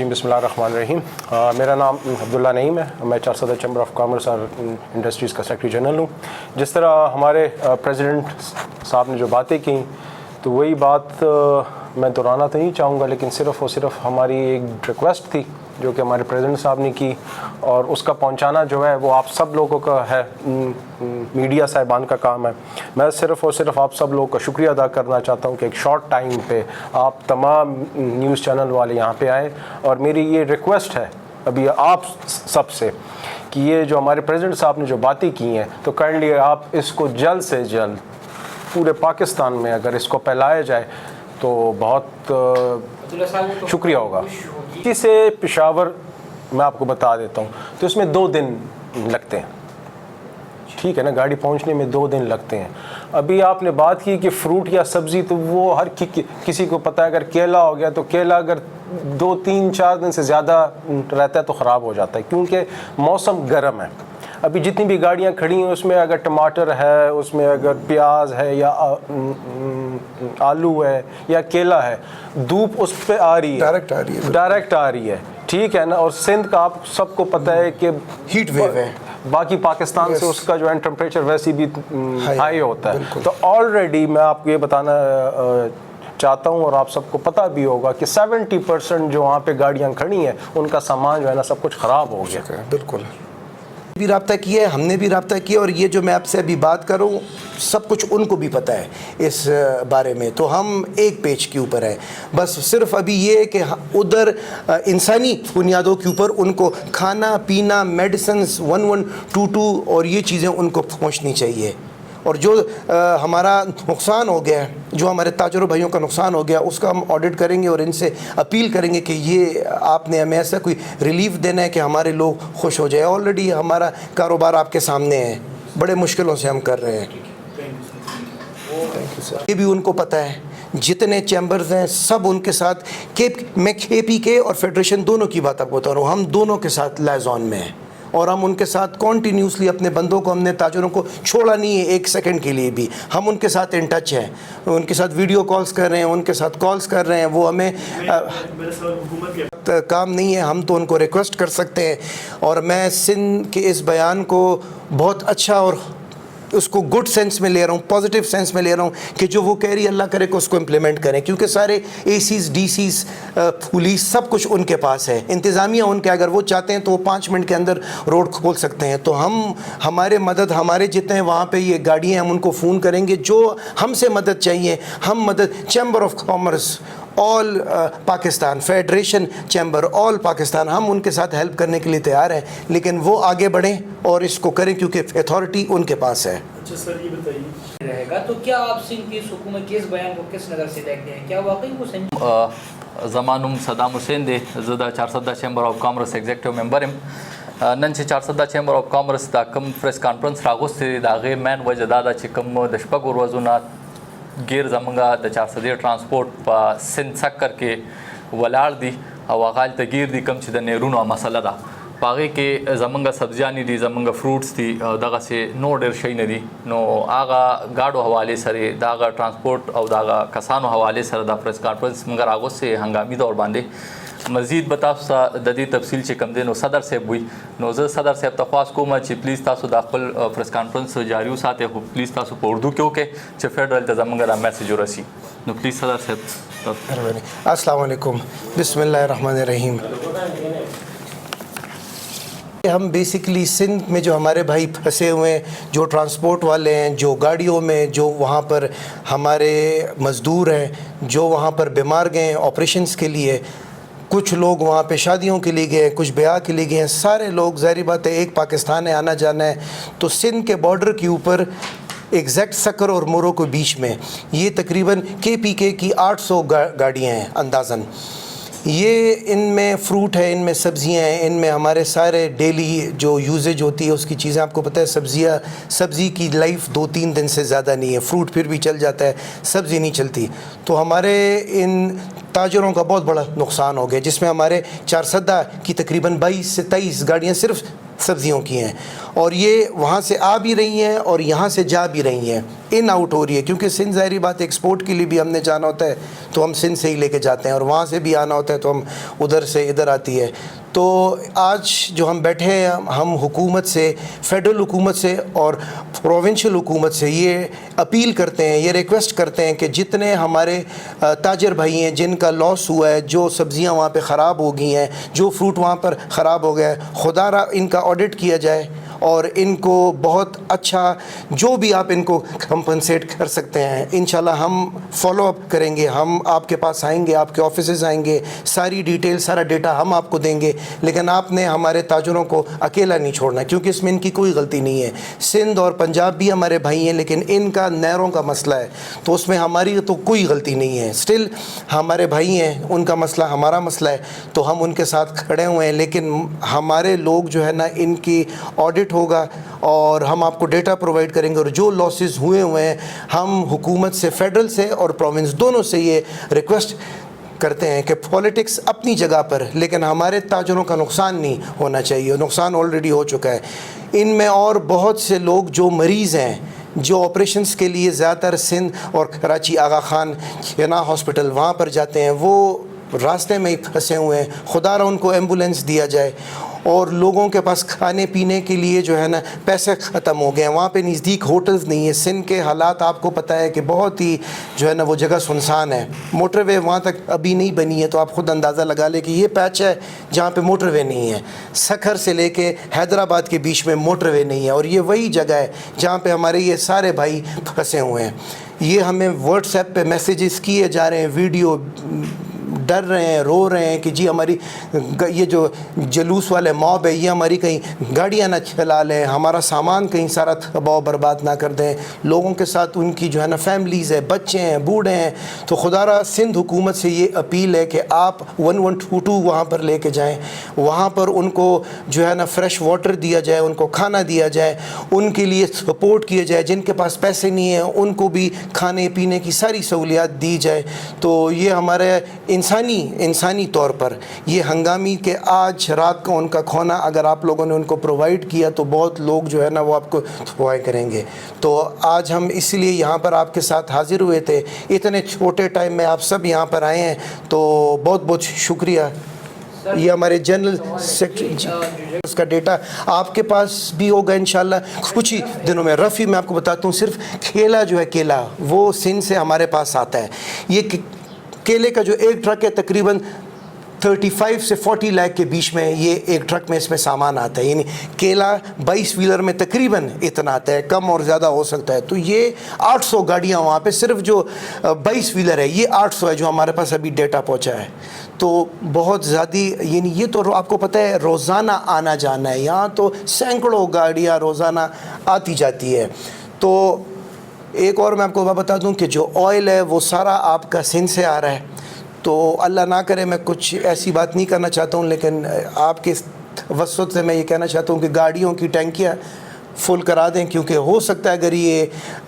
الرجیم بسم اللہ الرحمن الرحیم. میرا نام عبداللہ نعیم ہے. میں چارسدہ چیمبر آف کامرس اور انڈسٹریز کا سیکرٹری جنرل ہوں. جس طرح ہمارے پریزیڈنٹ صاحب نے جو باتیں کی تو وہی بات میں دہرانا تو نہیں چاہوں گا, لیکن صرف اور صرف ہماری ایک ریکویسٹ تھی جو کہ ہمارے پریزیڈنٹ صاحب نے کی, اور اس کا پہنچانا جو ہے وہ آپ سب لوگوں کا ہے, میڈیا صاحبان کا کام ہے. میں صرف اور صرف آپ سب لوگوں کا شکریہ ادا کرنا چاہتا ہوں کہ ایک شارٹ ٹائم پہ آپ تمام نیوز چینل والے یہاں پہ آئے, اور میری یہ ریکویسٹ ہے ابھی آپ سب سے کہ یہ جو ہمارے پریزیڈنٹ صاحب نے جو باتیں کی ہیں تو کائنڈلی آپ اس کو جلد سے جلد پورے پاکستان میں اگر اس کو پھیلایا جائے تو بہت شکریہ ہوگا. اسی سے پشاور میں آپ کو بتا دیتا ہوں تو اس میں 2 دن لگتے ہیں, ٹھیک ہے نا, گاڑی پہنچنے میں 2 دن لگتے ہیں. ابھی آپ نے بات کی کہ فروٹ یا سبزی, تو وہ ہر کسی کو پتہ ہے, اگر کیلا ہو گیا تو کیلا اگر 2 3 4 دن سے زیادہ رہتا ہے تو خراب ہو جاتا ہے, کیونکہ موسم گرم ہے. ابھی جتنی بھی گاڑیاں کھڑی ہیں اس میں اگر ٹماٹر ہے, اس میں اگر پیاز ہے یا آلو ہے یا کیلا ہے, دھوپ اس پہ آ رہی ہے, ڈائریکٹ آ رہی ہے, ٹھیک ہے نا. اور سندھ کا آپ سب کو پتہ ہے کہ ہیٹ ویو ہے, باقی پاکستان سے اس کا جو ہے ٹمپریچر ویسے بھی ہائی ہوتا ہے. تو آلریڈی میں آپ کو یہ بتانا چاہتا ہوں اور آپ سب کو پتہ بھی ہوگا کہ 70% جو وہاں پہ گاڑیاں کھڑی ہیں ان کا سامان جو ہے نا سب کچھ خراب ہو گیا. بالکل بھی رابطہ کیا ہے, ہم نے بھی رابطہ کیا, اور یہ جو میں آپ سے ابھی بات کر رہا ہوں سب کچھ ان کو بھی پتہ ہے اس بارے میں. تو ہم ایک پیج کے اوپر ہیں, بس صرف ابھی یہ ہے کہ ادھر انسانی بنیادوں کے اوپر ان کو کھانا پینا, میڈیسنز 1122 اور یہ چیزیں ان کو پہنچنی چاہیے. اور جو ہمارا نقصان ہو گیا ہے, جو ہمارے تاجروں بھائیوں کا نقصان ہو گیا, اس کا ہم آڈٹ کریں گے اور ان سے اپیل کریں گے کہ یہ آپ نے ہمیں ایسا کوئی ریلیف دینا ہے کہ ہمارے لوگ خوش ہو جائے. آلریڈی ہمارا کاروبار آپ کے سامنے ہے, بڑے مشکلوں سے ہم کر رہے ہیں. یہ بھی ان کو پتہ ہے, جتنے چیمبرز ہیں سب ان کے ساتھ, میں KPK اور فیڈریشن دونوں کی بات آپ بتا رہا ہوں, ہم دونوں کے ساتھ لائزون میں ہیں, اور ہم ان کے ساتھ کنٹینیوسلی اپنے بندوں کو, ہم نے تاجروں کو چھوڑا نہیں ہے ایک سیکنڈ کے لیے بھی. ہم ان کے ساتھ ان ٹچ ہیں, ان کے ساتھ ویڈیو کالز کر رہے ہیں, ان کے ساتھ کالز کر رہے ہیں. وہ ہمیں کام نہیں ہے, ہم تو ان کو ریکویسٹ کر سکتے ہیں. اور میں سندھ کے اس بیان کو بہت اچھا اور اس کو گڈ سینس میں لے رہا ہوں, پازیٹیو سینس میں لے رہا ہوں کہ جو وہ کہہ رہی ہے اللہ کرے کہ اس کو امپلیمنٹ کریں, کیونکہ سارے ACs DCs پولیس سب کچھ ان کے پاس ہے, انتظامیہ ان کے, اگر وہ چاہتے ہیں تو وہ 5 منٹ کے اندر روڈ کھول سکتے ہیں. تو ہمارے مدد, ہمارے جتنے ہیں وہاں پہ یہ گاڑیاں, ہم ان کو فون کریں گے, جو ہم سے مدد چاہیے ہم مدد, chamber of commerce all Pakistan, federation chamber all Pakistan, ہم ان کے ساتھ ہیلپ کرنے کے لیے تیار ہیں, لیکن وہ آگے بڑھیں اور اس کو کریں کیونکہ اتھارٹی ان کے پاس ہے. اچھا سر, یہ بتائیے رہے گا تو کیا آپ سندھ کی حکومت کے اس بیان کو کس نظر سے دیکھتے ہیں, کیا واقعی وہ سنجیدہ؟ زمانم صدام حسین دے, زدہ Charsadda chamber of commerce executive member ام. نن چې چارسدہ چیمبر آف کامرس دا کم پریس کانفرنس راغوستې د هغې مین وجه دا ده چې کوم د شپږو ورځو نه ګیر زمونږ د چارسدې ټرانسپورټ په سند سکر کې ولاړ دي او هغه هلته ګیر دي کوم چې د نیرونو مسله ده. په هغې کې زمونږ سبزیانې دي, زمونږ فروټس دي, دغسې نور ډېر شی نه دي. نو هغه ګاډو حوالې سره د هغه ټرانسپورټ او د هغه کسانو حوالې سره دا پریس کانفرنس موږ راغوستې هنګامي دور باندې. مزید به تاسو ته د دې تفصیل چې کوم دی نو صدر صاحب وي, نو زه صدر صاحب ته خواست کوم چې پلیز تاسو د خپل پریس کانفرنس جاری وساتئ, خو پلیز تاسو په اردو کې وکړئ چې فیډرل ته زموږ دا میسج ورسي. نو پلیز صدر صاحب. السلام علیکم, بسم اللہ الرحمن الرحیم. ہم بیسکلی سندھ میں جو ہمارے بھائی پھنسے ہوئے ہیں, جو ٹرانسپورٹ والے ہیں, جو گاڑیوں میں, جو وہاں پر ہمارے مزدور ہیں, جو وہاں پر بیمار گئے ہیں آپریشنز کے لیے, کچھ لوگ وہاں پہ شادیوں کے لیے گئے, کچھ بیاہ کے لیے گئے ہیں, سارے لوگ ظاہری بات ہے ایک پاکستان ہے, آنا جانا ہے. تو سندھ کے بارڈر کے اوپر ایگزیکٹ سکر اور مورو کے بیچ میں یہ تقریباً KPK کی 800 گاڑیاں ہیں اندازاً. یہ ان میں فروٹ ہے, ان میں سبزیاں ہیں, ان میں ہمارے سارے ڈیلی جو یوزیج ہوتی ہے اس کی چیزیں. آپ کو پتہ ہے سبزی کی لائف 2-3 دن سے زیادہ نہیں ہے, فروٹ پھر بھی چل جاتا ہے, سبزی نہیں چلتی. تو ہمارے ان تاجروں کا بہت بڑا نقصان ہو گیا, جس میں ہمارے چارسدہ کی تقریباً 22 سے 23 گاڑیاں صرف سبزیوں کی ہیں. اور یہ وہاں سے آ بھی رہی ہیں اور یہاں سے جا بھی رہی ہیں, ان آؤٹ ہو رہی ہے, کیونکہ سندھ ظاہری بات ایکسپورٹ کے لیے بھی ہم نے جانا ہوتا ہے تو ہم سندھ سے ہی لے کے جاتے ہیں, اور وہاں سے بھی آنا ہوتا ہے تو ہم ادھر سے ادھر آتی ہے. تو آج جو ہم بیٹھے ہیں, ہم حکومت سے, فیڈرل حکومت سے اور پروونشل حکومت سے یہ اپیل کرتے ہیں, یہ ریکویسٹ کرتے ہیں کہ جتنے ہمارے تاجر بھائی ہیں جن کا لاس ہوا ہے, جو سبزیاں وہاں پہ خراب ہو گئی ہیں, جو فروٹ وہاں پر خراب ہو گیا ہے, خدا را ان کا آڈٹ کیا جائے اور ان کو بہت اچھا جو بھی آپ ان کو کمپنسیٹ کر سکتے ہیں انشاءاللہ ہم فالو اپ کریں گے. ہم آپ کے پاس آئیں گے, آپ کے آفیسز آئیں گے, ساری ڈیٹیل سارا ڈیٹا ہم آپ کو دیں گے, لیکن آپ نے ہمارے تاجروں کو اکیلا نہیں چھوڑنا کیونکہ اس میں ان کی کوئی غلطی نہیں ہے. سندھ اور پنجاب بھی ہمارے بھائی ہیں لیکن ان کا نہروں کا مسئلہ ہے تو اس میں ہماری تو کوئی غلطی نہیں ہے. اسٹل ہمارے بھائی ہیں, ان کا مسئلہ ہمارا مسئلہ ہے تو ہم ان کے ساتھ کھڑے ہوئے ہیں, لیکن ہمارے لوگ جو ہے نا ان کی آڈٹ ہوگا اور ہم آپ کو ڈیٹا پرووائڈ کریں گے, اور جو لاسز ہوئے ہیں ہم حکومت سے, فیڈرل سے اور پروونس دونوں سے یہ ریکویسٹ کرتے ہیں کہ پولیٹکس اپنی جگہ پر, لیکن ہمارے تاجروں کا نقصان نہیں ہونا چاہیے. نقصان آلریڈی ہو چکا ہے. ان میں اور بہت سے لوگ جو مریض ہیں, جو آپریشنز کے لیے زیادہ تر سندھ اور کراچی آغا خان جناح ہاسپٹل وہاں پر جاتے ہیں, وہ راستے میں ہی پھنسے ہوئے ہیں. خدا را ان کو ایمبولینس دیا جائے, اور لوگوں کے پاس کھانے پینے کے لیے جو ہے نا پیسے ختم ہو گئے ہیں. وہاں پہ نزدیک ہوٹلز نہیں ہے. سندھ کے حالات آپ کو پتہ ہے کہ بہت ہی جو ہے نا وہ جگہ سنسان ہے. موٹر وے وہاں تک ابھی نہیں بنی ہے تو آپ خود اندازہ لگا لیں کہ یہ پیچ ہے جہاں پہ موٹر وے نہیں ہے. سکھر سے لے کے حیدرآباد کے بیچ میں موٹر وے نہیں ہے, اور یہ وہی جگہ ہے جہاں پہ ہمارے یہ سارے بھائی پھنسے ہوئے ہیں. یہ ہمیں واٹس ایپ پہ میسیجز کیے جا رہے ہیں, ویڈیو ڈر رہے ہیں, رو رہے ہیں کہ جی ہماری یہ جو جلوس والے موب ہے یہ ہماری کہیں گاڑیاں نہ چلا لیں, ہمارا سامان کہیں سارا تباہ و برباد نہ کر دیں. لوگوں کے ساتھ ان کی جو ہے نا فیملیز ہے, بچے ہیں, بوڑھے ہیں. تو خدا را سندھ حکومت سے یہ اپیل ہے کہ آپ 1122 وہاں پر لے کے جائیں, وہاں پر ان کو جو ہے نا فریش واٹر دیا جائے, ان کو کھانا دیا جائے, ان کے لیے سپورٹ کیا جائے. جن کے پاس پیسے نہیں ہیں ان کو بھی کھانے پینے کی ساری سہولیات دی جائے. تو یہ ہمارے انسانی طور پر یہ ہنگامی کہ آج رات کو ان کا کھونا اگر آپ لوگوں نے ان کو پرووائڈ کیا تو بہت لوگ جو ہے نا وہ آپ کو دعائیں کریں گے. تو آج ہم اس لیے یہاں پر آپ کے ساتھ حاضر ہوئے تھے, اتنے چھوٹے ٹائم میں آپ سب یہاں پر آئے ہیں تو بہت بہت شکریہ. یہ ہمارے جنرل سیکرٹری اس کا ڈیٹا آپ کے پاس بھی ہوگا انشاءاللہ کچھ ہی دنوں میں. رفیع میں آپ کو بتاتا ہوں, صرف کیلا جو ہے کیلا وہ سندھ سے ہمارے پاس آتا ہے. یہ کیلے کا جو ایک ٹرک ہے تقریباً 35 سے 40 لاکھ کے بیچ میں یہ ایک ٹرک میں اس میں سامان آتا ہے. یعنی کیلا 22 ویلر میں تقریباً اتنا آتا ہے, کم اور زیادہ ہو سکتا ہے. تو یہ 800 گاڑیاں وہاں پہ صرف جو 22 ویلر ہے یہ 800 ہے جو ہمارے پاس ابھی ڈیٹا پہنچا ہے. تو بہت زیادہ یعنی یہ تو آپ کو پتہ ہے روزانہ آنا جانا ہے, یہاں تو سینکڑوں گاڑیاں روزانہ آتی جاتی ہے. تو ایک اور میں آپ کو بتا دوں کہ جو آئل ہے وہ سارا آپ کا سندھ سے آ رہا ہے. تو اللہ نہ کرے میں کچھ ایسی بات نہیں کرنا چاہتا ہوں, لیکن آپ کے توسط سے میں یہ کہنا چاہتا ہوں کہ گاڑیوں کی ٹینکیاں فل کرا دیں, کیونکہ ہو سکتا ہے اگر یہ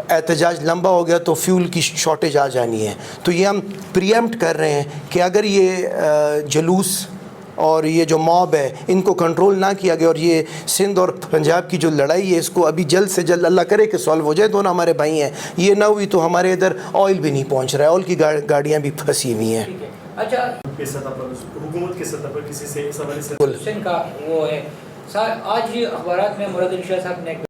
احتجاج لمبا ہو گیا تو فیول کی شارٹیج آ جانی ہے. تو یہ ہم پریمپٹ کر رہے ہیں کہ اگر یہ جلوس اور یہ جو موب ہے ان کو کنٹرول نہ کیا گیا, اور یہ سندھ اور پنجاب کی جو لڑائی ہے اس کو ابھی جلد سے جلد اللہ کرے کہ سالو ہو جائے. دونوں ہمارے بھائی ہیں, یہ نہ ہوئی تو ہمارے ادھر آئل بھی نہیں پہنچ رہا ہے, آئل کی گاڑیاں بھی پھنسی ہوئی ہیں. اچھا حکومت کے سطح پر کسی سے اس حوالے سے سندھ کا وہ ہے. آج اخبارات میں مراد علی شاہ صاحب نے